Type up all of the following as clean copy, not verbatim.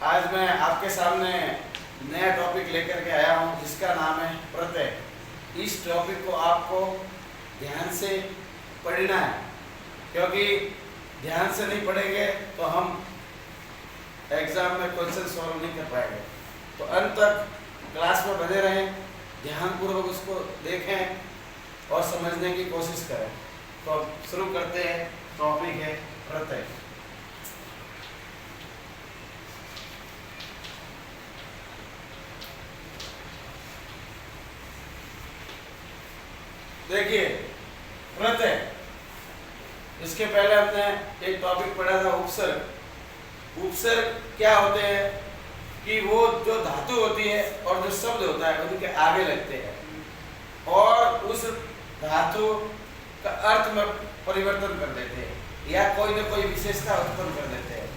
आज मैं आपके सामने नया टॉपिक लेकर के आया हूँ जिसका नाम है प्रत्यय। इस टॉपिक को आपको ध्यान से पढ़ना है, क्योंकि ध्यान से नहीं पढ़ेंगे तो हम एग्जाम में क्वेश्चन सॉल्व नहीं कर पाएंगे। तो अंत तक क्लास में बने रहें, ध्यानपूर्वक उसको देखें और समझने की कोशिश करें। तो अब शुरू करते हैं। टॉपिक है प्रत्यय। देखिए प्रत्यय, इसके पहले हमने एक टॉपिक पढ़ा था उपसर्ग। उपसर्ग क्या होते हैं कि वो जो धातु होती है और जो शब्द होता है उनके आगे लगते हैं और उस धातु का अर्थ में परिवर्तन कर देते हैं या कोई न कोई विशेषता उत्पन्न कर देते हैं।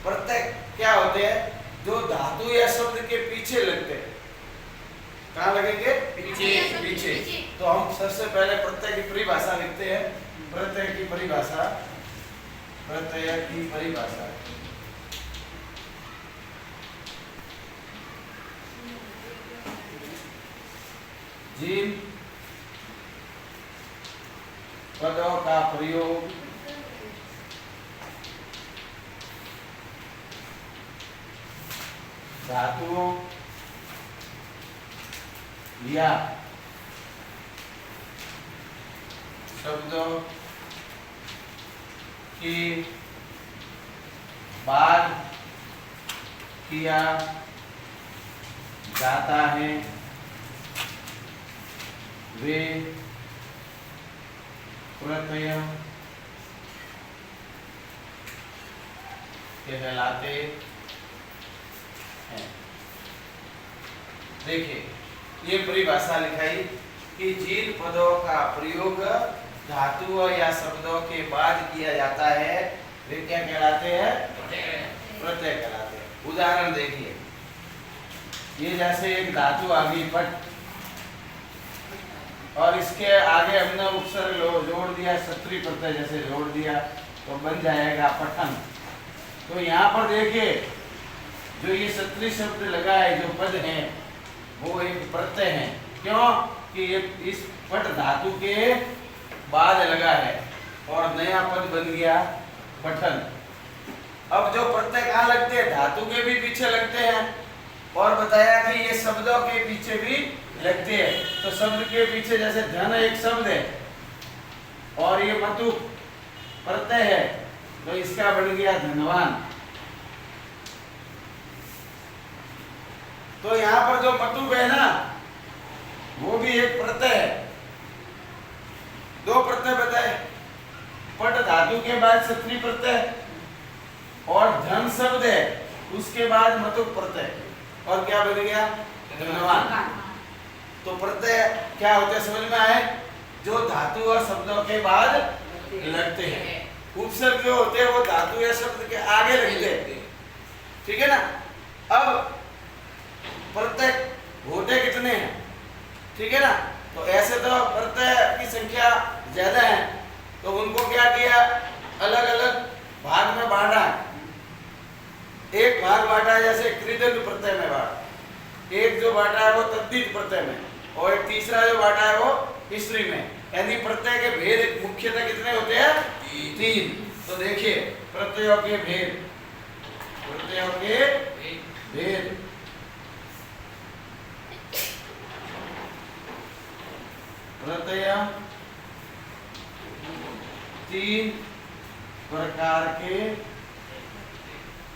प्रत्यय क्या होते हैं? जो धातु या शब्द के पीछे लगते हैं। कहाँ लगेंगे? पीछे। तो हम सबसे पहले प्रत्यय की परिभाषा लिखते हैं। प्रत्यय की परिभाषा, प्रत्यय की परिभाषा। जिन पदों का प्रयोग धातुओं या शब्दों के बाद किया जाता है वे प्रत्यय कहलाते हैं। देखिए ये परिभाषा लिखाई कि जिन पदों का प्रयोग धातुओं या शब्दों के बाद किया जाता है वे क्या कहलाते हैं? प्रत्यय कहलाते हैं। उदाहरण देखिए, ये जैसे एक धातु आ गई पट और इसके आगे हमने उपसर्ग जोड़ दिया, सत्री प्रत्यय जैसे जोड़ दिया तो बन जाएगा पठन। तो यहाँ पर देखिए जो ये सत्री शब्द लगा है, जो पद है वो एक प्रत्यय है। क्यों कि ये इस पट धातु के बाद लगा है और नया पद बन गया पठन। अब जो प्रत्यय कहाँ लगते हैं? धातु के भी पीछे लगते हैं और बताया कि ये शब्दों के पीछे भी लगते हैं। तो शब्द के पीछे जैसे धन एक शब्द है और ये मतु प्रत्यय है तो इसका बन गया धनवान। तो यहाँ पर जो मतु है ना वो भी एक प्रत्यय है। दो प्रत्यय बताए, पट धातु के बाद सत्री प्रत्यय और धन शब्द है उसके बाद मतु प्रत्यय और क्या बन गया? धनवान। तो प्रत्यय क्या होते हैं समझ में आए? जो धातु और शब्दों के बाद लगते हैं। उपसर्ग जो होते हैं वो धातु या शब्द के आगे लगते हैं। ठीक है ना? अब प्रत्यय होते कितने हैं? ठीक है ना? तो ऐसे तो प्रत्यय की संख्या ज्यादा है तो उनको क्या किया? अलग अलग भाग में बांटा। एक भाग बांटा जैसे कृदंत प्रत्यय में बांटा, एक जो बांटा है वो तद्धित प्रत्यय में, और एक तीसरा जो बांटा है वो स्त्री में। यानी प्रत्यय के भेद मुख्यतः कितने होते हैं? तीन। तो देखिए प्रत्ययों के भेद, प्रत्ययों के भेद। प्रत्यय तीन प्रकार के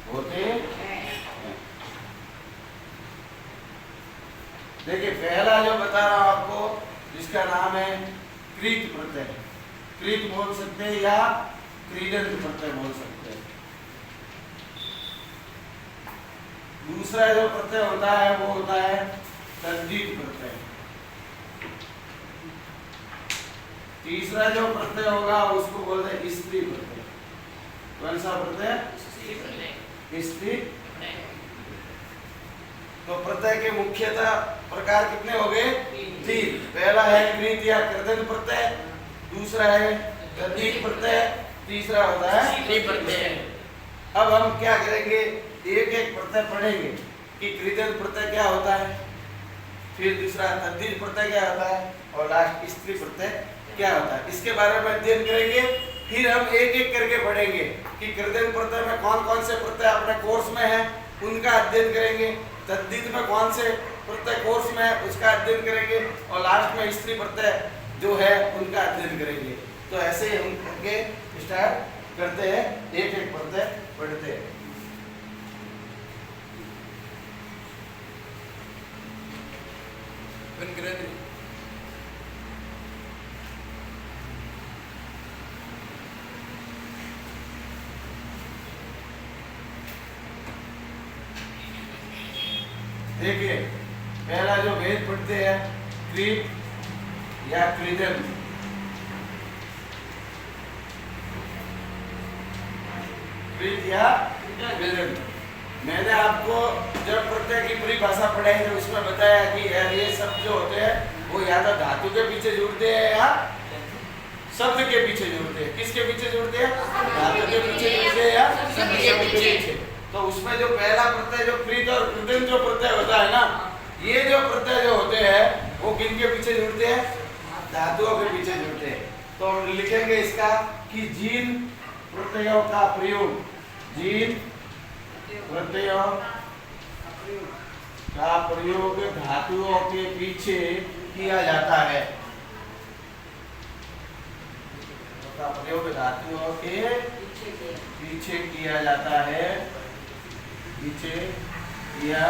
होते हैं। देखिए पहला जो बता रहा हूं आपको जिसका नाम है कृत प्रत्यय। कृत बोल सकते हैं या क्रीडंत प्रत्यय बोल सकते हैं। दूसरा जो प्रत्यय होता है वो होता है तद्धित प्रत्यय। तीसरा जो प्रत्यय होगा उसको बोलते हैं स्त्री प्रत्यय। कौन सा प्रत्यय? स्त्री। तो प्रत्यय के मुख्यतः प्रकार कितने हो गए? तीन। पहला है कृत या कृदंत प्रत्यय, दूसरा है तद्धित प्रत्यय, तीसरा होता है स्त्री प्रत्यय। अब हम क्या करेंगे, एक एक प्रत्यय पढ़ेंगे कि कृदंत प्रत्यय क्या होता है, फिर दूसरा तद्धित प्रत्यय क्या होता है, और लास्ट स्त्री प्रत्यय क्या होता है, इसके बारे में अध्ययन करेंगे। फिर हम एक एक करके पढ़ेंगे कि कृदंत प्रत्यय में कौन कौन से प्रत्यय अपने कोर्स में है उनका अध्ययन करेंगे, तद्धित में कौन से प्रत्यय कोर्स में है उसका अध्ययन करेंगे, और लास्ट में स्त्री प्रत्यय जो है उनका अध्ययन करेंगे। तो ऐसे हम करके स्टार्ट करते हैं, एक एक प्रत्यय पढ़ते हैं। देखिए पहला जो भेद पढ़ते हैं कृत या कृदंत। कृत या कृदंत, मैंने आपको जब प्रत्यय की पूरी भाषा पढ़ाई तो उसमें बताया कि यार ये शब्द जो होते हैं वो या तो धातु के पीछे जुड़ते हैं या शब्द के पीछे जुड़ते हैं। किसके पीछे जुड़ते हैं, धातु के पीछे जुड़ते हैं या शब्द के पीछे। तो उसमें जो पहला प्रत्यय जो कृत और कृदंत जो प्रत्यय होता है ना, ये जो प्रत्यय जो होते हैं वो किनके पीछे जुड़ते हैं, धातुओं के पीछे जुड़ते हैं। तो हम लिखेंगे इसका कि जिन प्रत्ययों का प्रयोग, जिन प्रत्ययों का प्रयोग धातुओं के पीछे किया जाता है, का प्रयोग धातुओं के पीछे किया जाता है, पीछे किया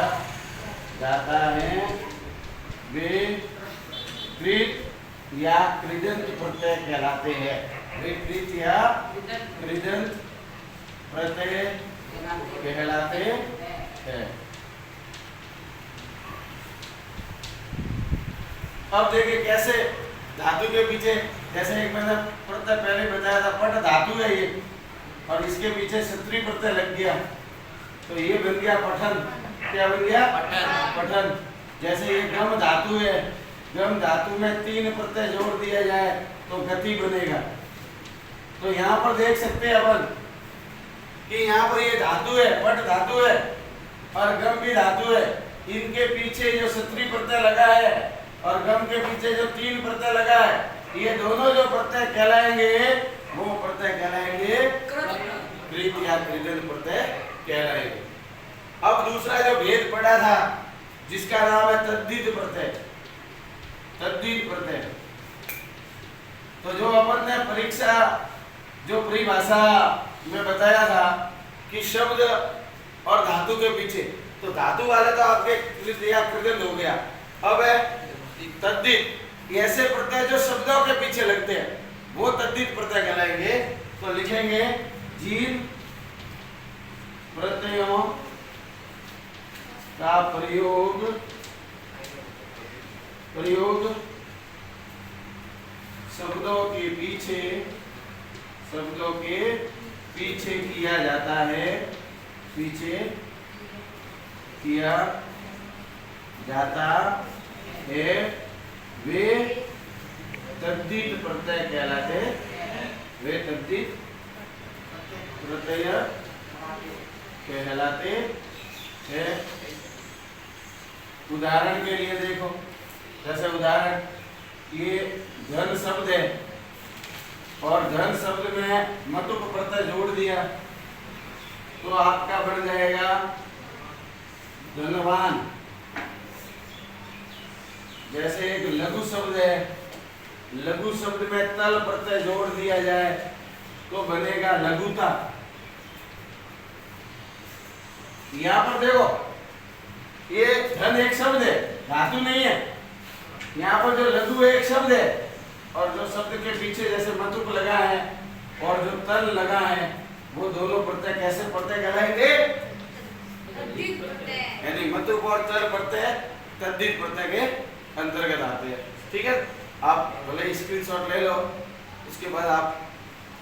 जाता है, वे कृत या कृदंत प्रत्यय कहलाते हैं। वे कृत या कृदंत प्रत्यय कहलाते हैं। अब देखिए कैसे धातु के पीछे, जैसे एक मैंने प्रत्यय पहले बताया था पट धातु है ये, और इसके पीछे सत्री प्रत्यय लग गया तो ये बन गया पठन। क्या बन गया, पठन। जैसे ये गम धातु है, गम धातु में 3 प्रत्यय जोड़ दिया जाए तो गति बनेगा। तो यहाँ पर देख सकते हैं अपन कि यहाँ पर ये धातु है, पट धातु है और गम भी धातु है, इनके पीछे जो सत्री प्रत्यय लगा है और गम के पीछे जो 3 प्रत्यय लगा है, ये दोनों जो प्रत्यय कहलाएंगे वो प्रत्यय कहलाएंगे कृत या कृदंत प्रत्यय कहलाएंगे। अब दूसरा जो भेद पड़ा था जिसका नाम है तद्धित प्रत्यय, तद्धित प्रत्यय। तो जो अपन ने परीक्षा जो परिभाषा में बताया था कि शब्द और धातु के पीछे, तो धातु वाले तो आपके कृत या कृदंत हो गया। अब है तद्धित, ऐसे प्रत्यय जो शब्दों के पीछे लगते हैं वो तद्धित प्रत्यय कहलाएंगे। तो लिखेंगे जिन प्रत्ययों का प्रयोग शब्दों के पीछे किया जाता है, पीछे किया जाता है, वे तद्धित प्रत्यय कहलाते हैं, वे तद्धित प्रत्यय कहलाते हैं। उदाहरण के लिए देखो, जैसे उदाहरण ये धन शब्द है और धन शब्द में मतुप प्रत्यय जोड़ दिया तो आपका बन जाएगा धनवान। जैसे एक लघु शब्द है, लघु शब्द में तल प्रत्यय जोड़ दिया जाए तो बनेगा लघुता। यहाँ पर देखो ये धन एक शब्द है, धातु नहीं है। यहाँ पर जो लघु एक शब्द है और जो शब्द के पीछे जैसे मतुप लगा है और जो तल लगा है वो दोनों प्रत्यय कैसे प्रत्यय कहलाएंगे, यानी मतुप और तल प्रत्यय तद्धित प्रत्यय के अंतर्गत आते हैं। ठीक है, आप भले स्क्रीनशॉट ले लो, उसके बाद आप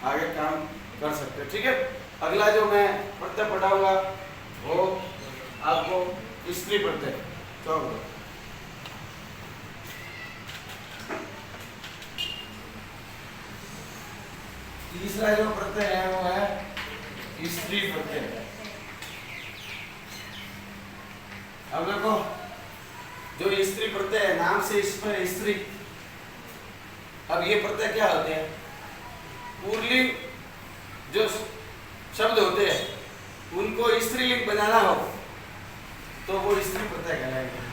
आगे काम कर सकते हैं। ठीक है, अगला जो मैं प्रत्यय पढ़ाऊंगा वो आपको स्त्री प्रत्यय। तो तीसरा जो प्रत्यय है वो है स्त्री प्रत्यय। अब देखो जो स्त्री प्रत्यय है, नाम से इसमें स्त्री, अब ये प्रत्यय क्या होते हैं? पुल्लिंग जो शब्द होते हैं उनको स्त्रीलिंग बनाना हो तो वो स्त्री प्रत्यय कहलाएंगे।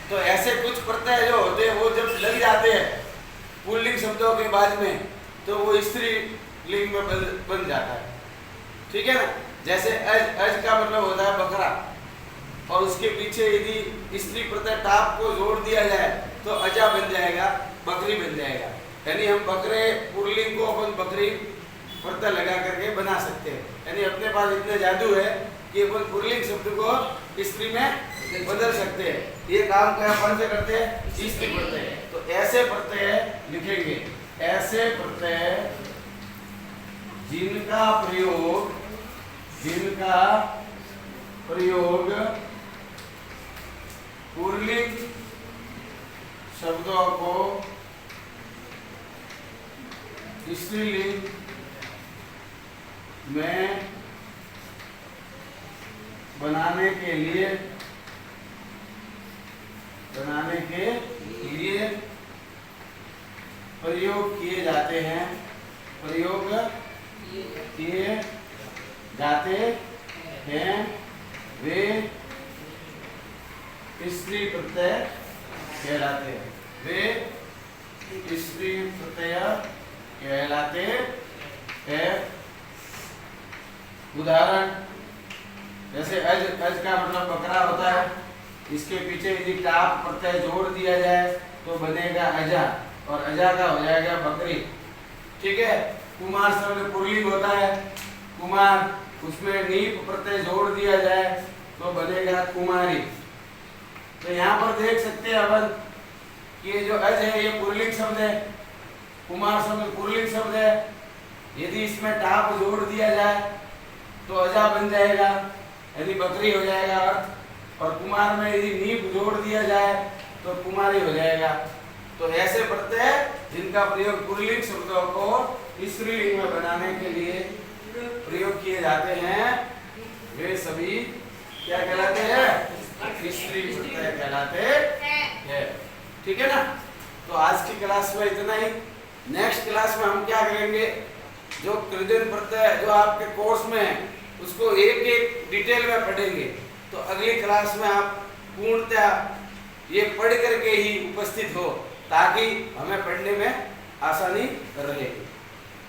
तो ऐसे कुछ प्रत्यय जो होते हैं वो जब लग जाते हैं पुल्लिंग शब्दों के बाद में तो वो स्त्रीलिंग में बन जाता है। ठीक है ना? जैसे अज का मतलब होता है बकरा, और उसके पीछे यदि स्त्री प्रत्यय टाप को जोड़ दिया जाए तो अजा बन जाएगा, बकरी बन जाएगा। यानी हम बकरे पुल्लिंग को अपन बकरी प्रत्यय लगा करके बना सकते हैं। यानी अपने पास इतना जादू है कि अपन पुल्लिंग शब्द को स्त्री में बदल सकते हैं। ये काम क्या कौन से करते हैं? स्त्री प्रत्यय। तो ऐसे प्रत्यय लिखेंगे, ऐसे प्रत्यय जिनका प्रयोग पुल्लिंग शब्दों को स्त्रीलिंग में बनाने के लिए प्रयोग किए जाते हैं, वे स्त्री प्रत्यय कहलाते हैं। वे स्त्री प्रत्यय कहलाते हैं। उदाहरण जैसे अज का मतलब बकरा होता है, इसके पीछे यदि टाप प्रत्यय जोड़ दिया जाए तो बनेगा अजा, और अजा का हो जाएगा बकरी। ठीक है? कुमार शब्द पुल्लिंग होता है, कुमार, उसमें नीप प्रत्यय जोड़ दिया जाए तो बनेगा कुमारी। तो यहाँ पर देख सकते हैं अपन कि ये जो अज है ये पुल्लिंग शब्द है, कुमार शब्द पुल्लिंग शब्द है। यदि इसमें टाप जोड़ दिया जाए तो अजा बन जाएगा, यानी बकरी हो जाएगा अर्थ। और कुमार में यदि नीप जोड़ दिया जाए तो कुमारी हो जाएगा। तो ऐसे प्रत्यय जिनका प्रयोग पुल्लिंग शब्दों को स्त्रीलिंग में बनाने के लिए प्रयोग किए जाते हैं वे सभी क्या कहलाते हैं? स्त्री प्रत्यय कहलाते हैं। ठीक है ना? तो आज की क्लास में इतना ही। नेक्स्ट क्लास में हम क्या करेंगे, जो कृदन प्रत्यय जो आपके कोर्स में है उसको एक एक डिटेल में पढ़ेंगे। तो अगली क्लास में आप पूर्णतः ये पढ़ करके ही उपस्थित हो ताकि हमें पढ़ने में आसानी रहेगी।